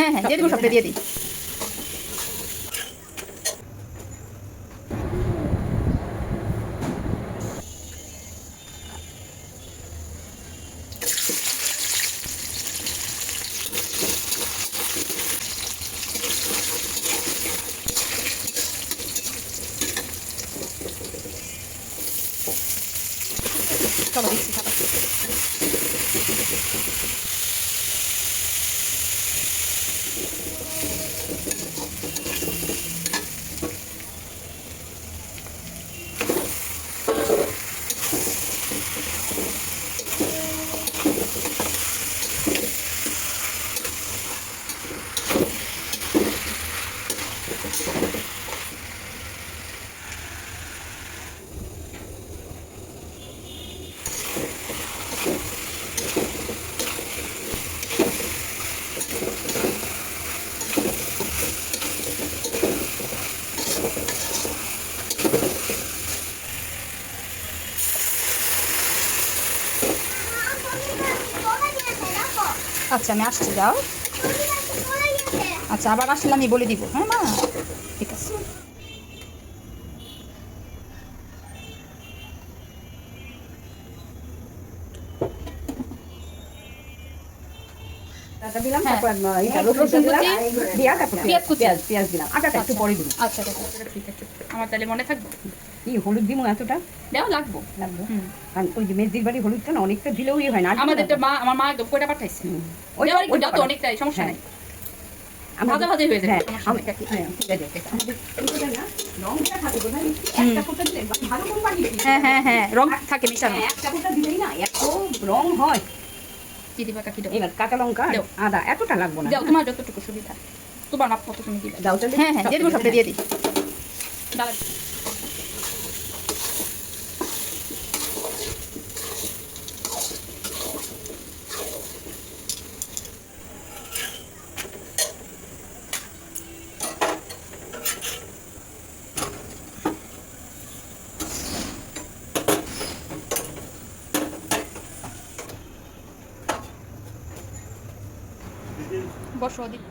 হ্যাঁ হ্যাঁ দিয়ে দেবো, সবটা দিয়ে দিই। চলো দিচ্ছি খাবার। আচ্ছা আমি আসছি, যাও। আচ্ছা আবার আসলে আমি বলে দিব। হ্যাঁ মা, ঠিক আছে। দিলাম, হ্যাঁ। তারপর রসুন দিলাম, দিয়া তারপর পেঁয়াজ দিলাম, আটাটা একটু পরে দিলাম। আচ্ছা ঠিক আছে, আমার তাহলে মনে থাকবে। কি হলুদ দিব এতটা? দেও, লাগবো। কারণ ওই যে মেজদির বাড়ি হলুদটা না অনেকটা দিলেও হয় না। আমার মা একদম কয়টা পাঠাইছে, ওইটা তো অনেকটাই, সমস্যা নাই। ভাজা ভাজি হয়ে যাবে, হ্যাঁ হ্যাঁ হ্যাঁ, রং থাকে মিশানো। একটা ফোঁটা দিলেই না এত রং হয়। কি দিবা কাকি? দাও। এবার কাঁচা লঙ্কা আদা এতটা লাগবে না। দাও, তোমার যতটুকু সুবিধা, তোমার মাপ মতো তুমি দিবা। দাও তাহলে। হ্যাঁ হ্যাঁ দিয়ে দেবো, সবটা দিয়ে দিই। দাঁড়া। বসো আদিত্য।